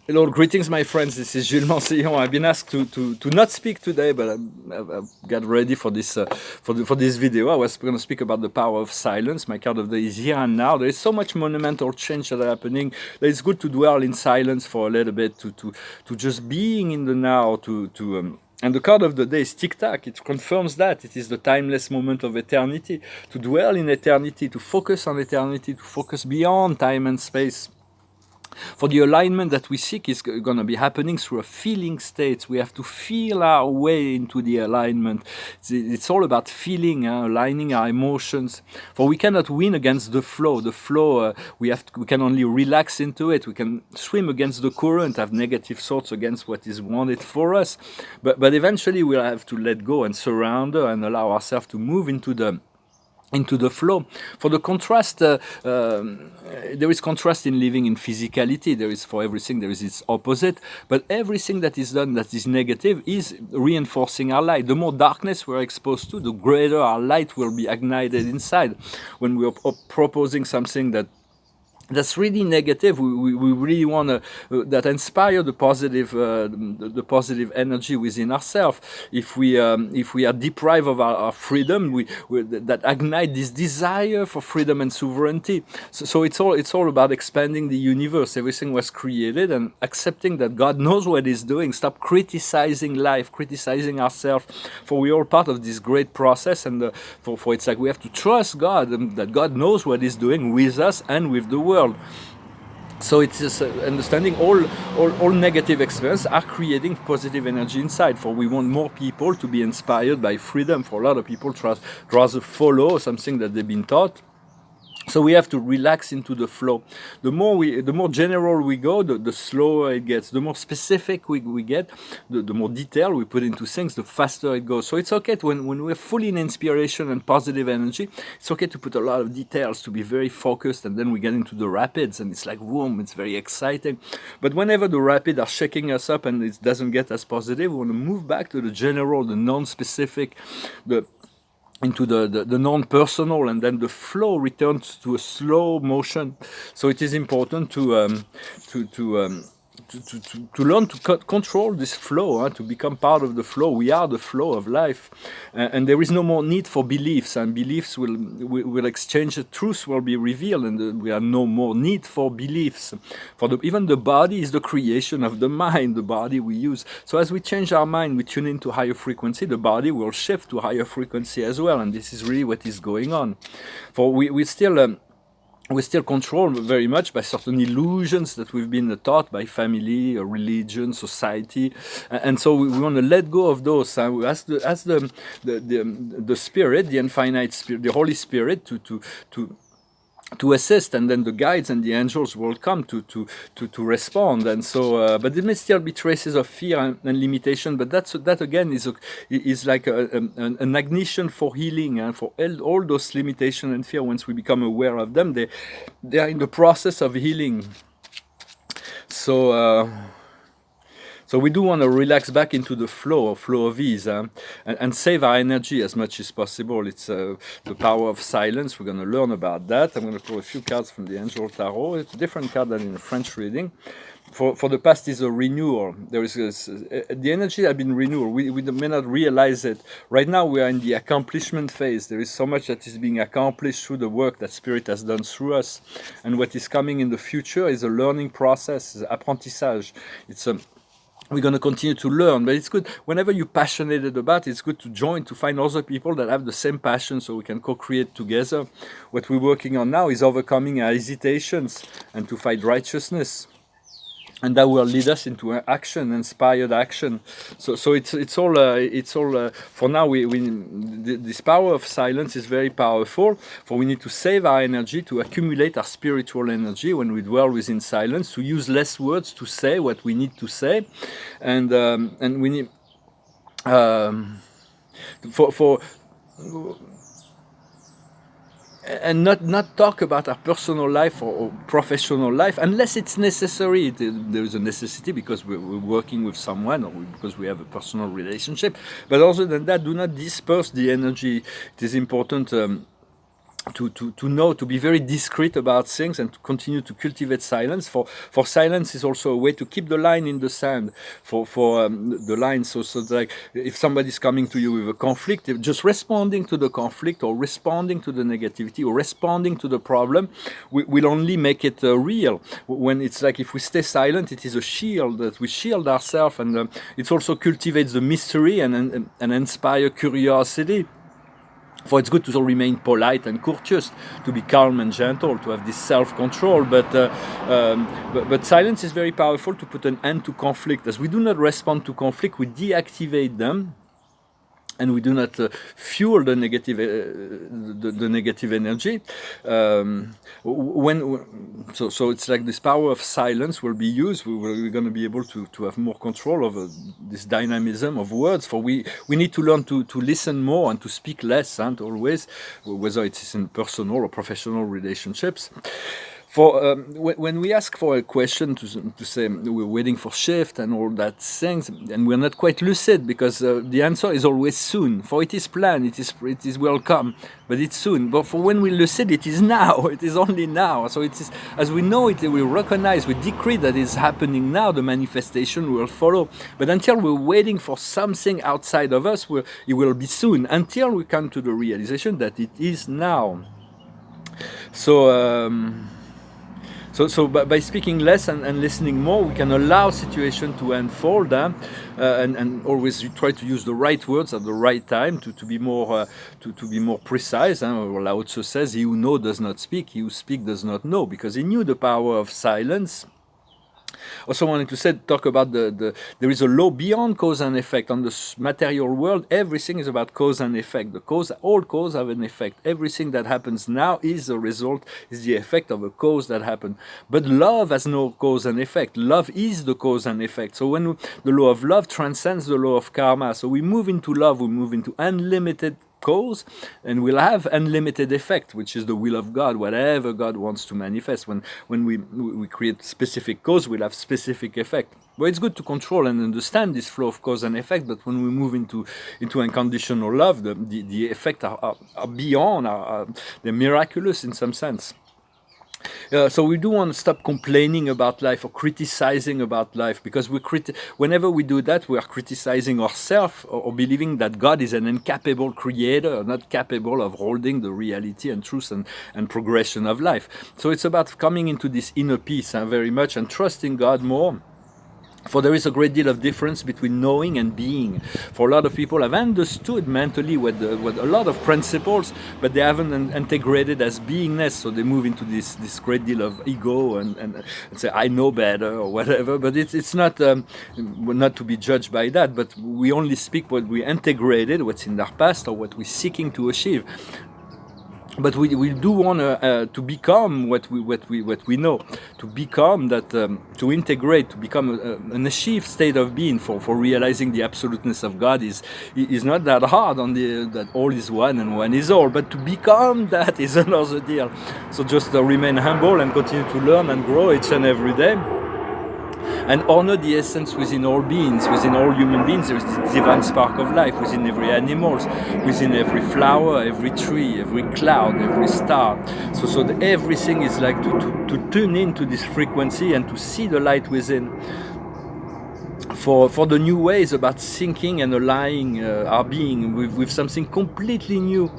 Hello, greetings, my friends. This is Gillesmansillon. I've been asked to not speak today, but I've got ready for this for this video. I was going to speak about the power of silence. My card of the day is here and now. There is so much monumental change that are happening that it's good to dwell in silence for a little bit, to just being in the now, and the card of the day is tic-tac. It confirms that. It is the timeless moment of eternity. To dwell in eternity, to focus on eternity, to focus beyond time and space. For the alignment that we seek is going to be happening through a feeling state. We have to feel our way into the alignment. It's all about feeling, aligning our emotions. For we cannot win against the flow. The flow, we can only relax into it. We can swim against the current, have negative thoughts against what is wanted for us. But eventually we'll have to let go and surrender and allow ourselves to move into the flow. For the contrast, there is contrast in living in physicality. There is, for everything, there is its opposite. But everything that is done that is negative is reinforcing our light. The more darkness we're exposed to, the greater our light will be ignited inside. When we are proposing something that's really negative, we really want to that inspire the positive energy within ourselves. If we are deprived of our freedom, that ignite this desire for freedom and sovereignty. So it's all about expanding the universe. Everything was created, and accepting that God knows what He's doing. Stop criticizing life, criticizing ourselves, for we're all part of this great process. And for it's like we have to trust God, that God knows what He's doing with us and with the world. So it's just understanding all negative experiences are creating positive energy inside. For we want more people to be inspired by freedom. For a lot of people, rather follow something that they've been taught. So we have to relax into the flow. The more general we go, the slower it gets. The more specific we get, the more detail we put into things, the faster it goes. So it's okay when we're fully in inspiration and positive energy, it's okay to put a lot of details, to be very focused, and then we get into the rapids, and it's like, whoom, it's very exciting. But whenever the rapids are shaking us up and it doesn't get as positive, we want to move back to the general, the non-specific, into the non-personal, and then the flow returns to a slow motion. So it is important to learn to control this flow, to become part of the flow. We are the flow of life, and there is no more need for beliefs, and beliefs will exchange. The truth will be revealed, and we have no more need for beliefs. Even the body is the creation of the mind, the body we use. So as we change our mind, we tune into higher frequency, the body will shift to higher frequency as well, and this is really what is going on. For we still controlled very much by certain illusions that we've been taught by family, religion, society, and so we want to let go of those. Ask the Spirit, the infinite Spirit, the Holy Spirit, to assist, and then the guides and the angels will come to respond. And so, but there may still be traces of fear and limitation. But that again is like an ignition for healing, and for all those limitations and fear. Once we become aware of them, they are in the process of healing. So we do want to relax back into the flow of ease, and save our energy as much as possible. It's the power of silence. We're going to learn about that. I'm going to pull a few cards from the Angel Tarot. It's a different card than in the French reading. For the past is a renewal. There is the energy has been renewed. We may not realize it. Right now we are in the accomplishment phase. There is so much that is being accomplished through the work that Spirit has done through us. And what is coming in the future is a learning process, is apprentissage. We're going to continue to learn, but it's good whenever you're passionate about it. It's good to join, to find other people that have the same passion, so we can co-create together. What we're working on now is overcoming our hesitations and to fight righteousness, and that will lead us into action, inspired action. So it's all for now. This power of silence is very powerful. For we need to save our energy, to accumulate our spiritual energy when we dwell within silence, to use less words to say what we need to say, and we need for and not talk about our personal life or professional life unless it's necessary. There is a necessity because we're working with someone, or because we have a personal relationship. But other than that, do not disperse the energy. It is important to know, to be very discreet about things and to continue to cultivate silence. For silence is also a way to keep the line in the sand. For the line, so like if somebody's coming to you with a conflict, just responding to the conflict or responding to the negativity or responding to the problem will only make it real. When it's like if we stay silent, it is a shield that we shield ourselves, and it also cultivates the mystery and inspire curiosity. For it's good to remain polite and courteous, to be calm and gentle, to have this self-control. But silence is very powerful to put an end to conflict. As we do not respond to conflict, we deactivate them, and we do not fuel the negative energy. So it's like this power of silence will be used. We're going to be able to have more control over this dynamism of words. For we need to learn to listen more and to speak less, and always, whether it is in personal or professional relationships. For when we ask for a question to say we're waiting for shift and all that things, and we're not quite lucid, because the answer is always soon. For it is planned, it is welcome, but it's soon. But for when we lucid, it is now. It is only now. So it is, as we know it, we recognize, we decree that it's happening now. The manifestation will follow. But until we're waiting for something outside of us, it will be soon. Until we come to the realization that it is now. So by speaking less and listening more, we can allow situation to unfold, and always you try to use the right words at the right time to be more precise. Lao Tzu says, "He who knows does not speak; he who speaks does not know," because he knew the power of silence. Also wanted to talk about there is a law beyond cause and effect. On the material world, everything is about cause and effect. All cause have an effect. Everything that happens now is a result, is the effect of a cause that happened. But love has no cause and effect. Love is the cause and effect. So when the law of love transcends the law of karma, so we move into love, we move into unlimited cause, and we'll have unlimited effect, which is the will of God. Whatever God wants to manifest, when we create specific cause, we'll have specific effect. Well, it's good to control and understand this flow of cause and effect, but when we move into unconditional love, the effects are beyond, they're miraculous in some sense. So we do want to stop complaining about life or criticizing about life, because whenever we do that, we are criticizing ourselves or believing that God is an incapable creator, not capable of holding the reality and truth and progression of life. So it's about coming into this inner peace very much, and trusting God more. For there is a great deal of difference between knowing and being. For a lot of people have understood mentally what a lot of principles, but they haven't integrated as beingness. So they move into this great deal of ego and say, I know better or whatever. But it's not not to be judged by that. But we only speak what we integrated, what's in our past, or what we're seeking to achieve. But we do want to become what we know, to become that, to integrate, to become an achieved state of being. For realizing the absoluteness of God is not that hard. That all is one and one is all. But to become that is another deal. So just remain humble and continue to learn and grow each and every day. And honor the essence within all beings, within all human beings. There is this divine spark of life within every animal, within every flower, every tree, every cloud, every star. So everything is like to tune into this frequency and to see the light within. For the new way is about thinking and aligning our being with something completely new.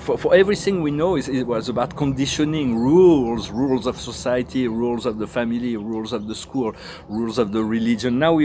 For everything we know, it was about conditioning, rules of society, rules of the family, rules of the school, rules of the religion. Now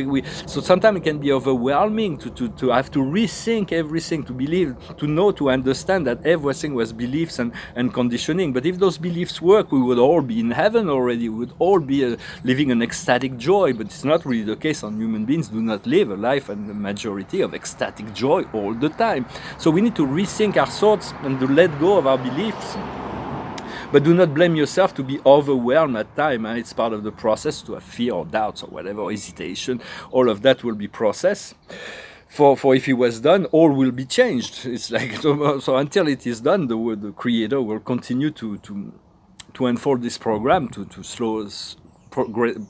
so sometimes it can be overwhelming to have to rethink everything, to believe, to know, to understand that everything was beliefs and conditioning. But if those beliefs work, we would all be in heaven already. We would all be living an ecstatic joy. But it's not really the case. On human beings do not live a life and the majority of ecstatic joy all the time. So we need to rethink our thoughts and to let go of our beliefs. But do not blame yourself to be overwhelmed at time. It's part of the process to have fear or doubts or whatever, hesitation. All of that will be processed. For if it was done, all will be changed. It's like so until it is done, the Creator will continue to unfold this program to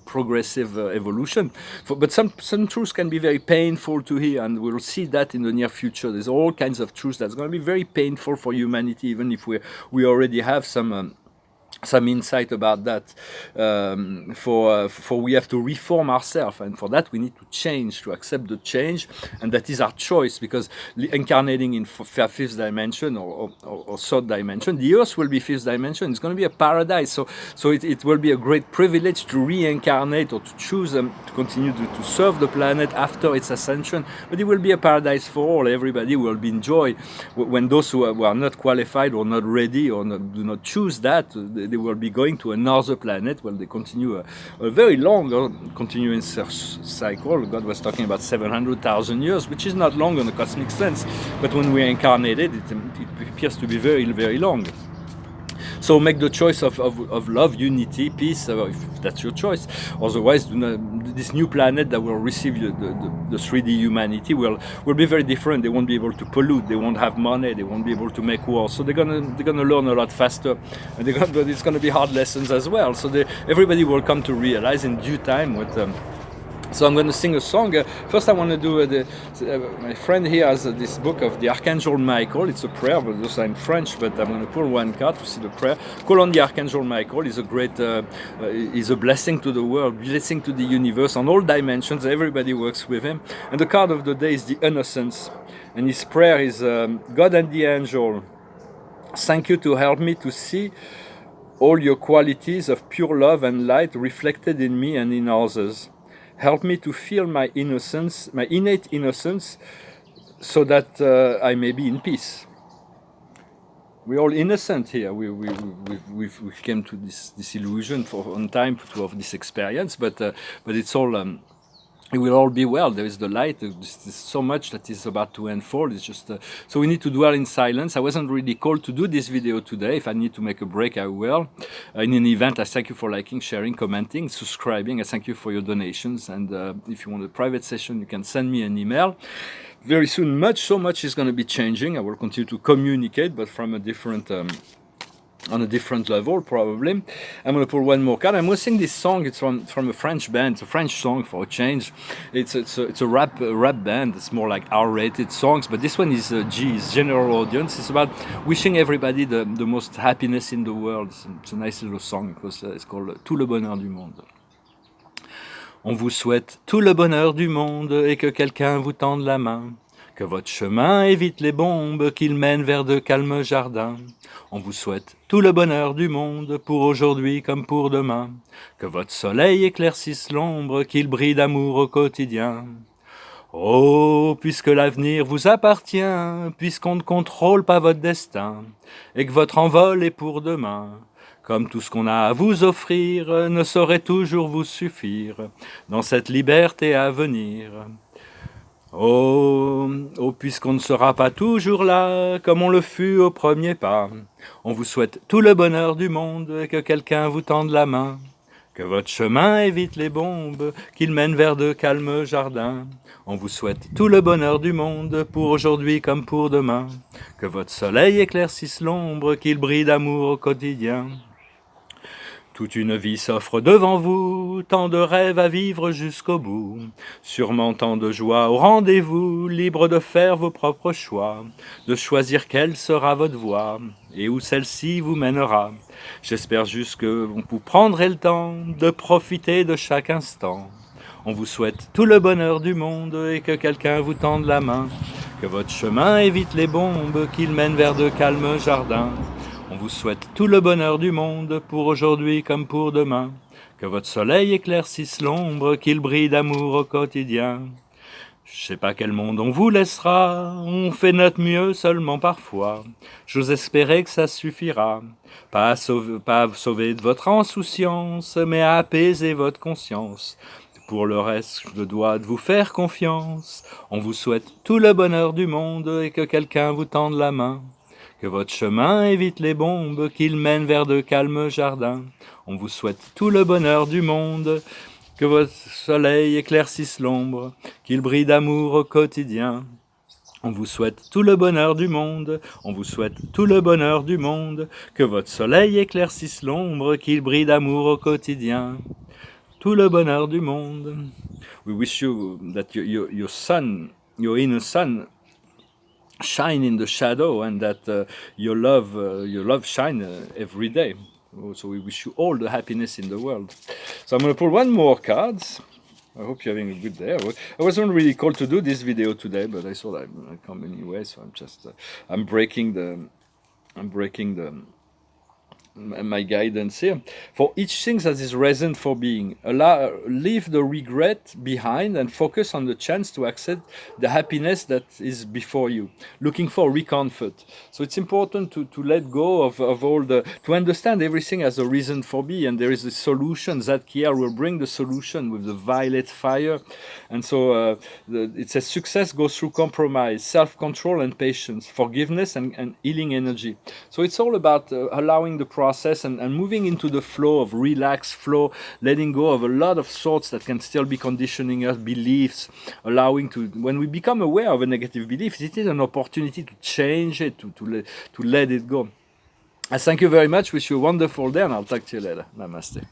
progressive evolution. But some truths can be very painful to hear, and we'll see that in the near future. There's all kinds of truths that's going to be very painful for humanity, even if we already have some insight about that. For we have to reform ourselves, and for that we need to change, to accept the change, and that is our choice, because incarnating in fifth dimension or third dimension, the earth will be fifth dimension. It's going to be a paradise, so it will be a great privilege to reincarnate or to choose to continue to serve the planet after its ascension. But it will be a paradise for all. Everybody will be enjoy. When those who are not qualified or not ready or do not choose that, they will be going to another planet where they continue a very long continuing cycle. God was talking about 700,000 years, which is not long in the cosmic sense, but when we are incarnated, it appears to be very, very long. So make the choice of love, unity, peace, if that's your choice. Otherwise, this new planet that will receive the 3D humanity will be very different. They won't be able to pollute. They won't have money. They won't be able to make wars. So they're gonna learn a lot faster, and it's gonna be hard lessons as well. So everybody will come to realize in due time what. So I'm going to sing a song. First I want to do, my friend here has this book of the Archangel Michael. It's a prayer, but those are in French, but I'm going to pull one card to see the prayer. Call on the Archangel Michael. He's a great, he's a blessing to the world, blessing to the universe on all dimensions. Everybody works with him. And the card of the day is the Innocence. And his prayer is, God and the angel, thank you to help me to see all your qualities of pure love and light reflected in me and in others. Help me to feel my innocence, my innate innocence, so that I may be in peace. We're all innocent here. We came to this illusion on time to have this experience, but it's all. It will all be well. There is the light. There's so much that is about to unfold. It's just so we need to dwell in silence. I wasn't really called to do this video today. If I need to make a break, I will. In an event, I thank you for liking, sharing, commenting, subscribing. I thank you for your donations. And if you want a private session, you can send me an email. Very soon, so much is going to be changing. I will continue to communicate, but from a different. On a different level, probably. I'm going to pull one more card. I'm going to sing this song. It's from a French band. It's a French song for a change. It's a rap band. It's more like R-rated songs, but this one is is general audience. It's about wishing everybody the most happiness in the world. It's a nice little song because it's called Tout le bonheur du monde. On vous souhaite tout le bonheur du monde et que quelqu'un vous tende la main. Que votre chemin évite les bombes, qu'il mène vers de calmes jardins. On vous souhaite tout le bonheur du monde, pour aujourd'hui comme pour demain. Que votre soleil éclaircisse l'ombre, qu'il brille d'amour au quotidien. Oh, puisque l'avenir vous appartient, puisqu'on ne contrôle pas votre destin, et que votre envol est pour demain, comme tout ce qu'on a à vous offrir ne saurait toujours vous suffire dans cette liberté à venir. Oh, puisqu'on ne sera pas toujours là, comme on le fut au premier pas, on vous souhaite tout le bonheur du monde et que quelqu'un vous tende la main. Que votre chemin évite les bombes, qu'il mène vers de calmes jardins. On vous souhaite tout le bonheur du monde, pour aujourd'hui comme pour demain. Que votre soleil éclaircisse l'ombre, qu'il brille d'amour au quotidien. Toute une vie s'offre devant vous, tant de rêves à vivre jusqu'au bout. Sûrement tant de joie au rendez-vous, libre de faire vos propres choix, de choisir quelle sera votre voie, et où celle-ci vous mènera. J'espère juste que vous prendrez le temps de profiter de chaque instant. On vous souhaite tout le bonheur du monde et que quelqu'un vous tende la main. Que votre chemin évite les bombes, qu'il mène vers de calmes jardins. On vous souhaite tout le bonheur du monde, pour aujourd'hui comme pour demain. Que votre soleil éclaircisse l'ombre, qu'il brille d'amour au quotidien. Je sais pas quel monde on vous laissera, on fait notre mieux seulement parfois. J'ose espérer que ça suffira, pas à sauver de votre insouciance, mais à apaiser votre conscience. Pour le reste, je dois de vous faire confiance. On vous souhaite tout le bonheur du monde et que quelqu'un vous tende la main. Que votre chemin évite les bombes, qu'il mène vers de calmes jardins. On vous souhaite tout le bonheur du monde, que votre soleil éclaircisse l'ombre, qu'il brille d'amour au quotidien. On vous souhaite tout le bonheur du monde, on vous souhaite tout le bonheur du monde, que votre soleil éclaircisse l'ombre, qu'il brille d'amour au quotidien. tout le bonheur du monde. We wish you that your sun, your inner sun, shine in the shadow, and that your love shine every day. So we wish you all the happiness in the world. So I'm going to pull one more card. I hope you're having a good day. I wasn't really called to do this video today, but I thought I'd come anyway. So I'm just I'm breaking my guidance here. For each thing that is reason for being, leave the regret behind and focus on the chance to accept the happiness that is before you, looking for recomfort. So it's important to let go of all to understand everything as a reason for be, and there is a solution. That here will bring the solution with the violet fire. And so it says success goes through compromise, self-control and patience, forgiveness and healing energy. So it's all about allowing the process and moving into the flow of relaxed flow, letting go of a lot of thoughts that can still be conditioning us, beliefs, allowing to, when we become aware of a negative belief, it is an opportunity to change it, to let it go. I thank you very much, wish you a wonderful day, and I'll talk to you later. Namaste.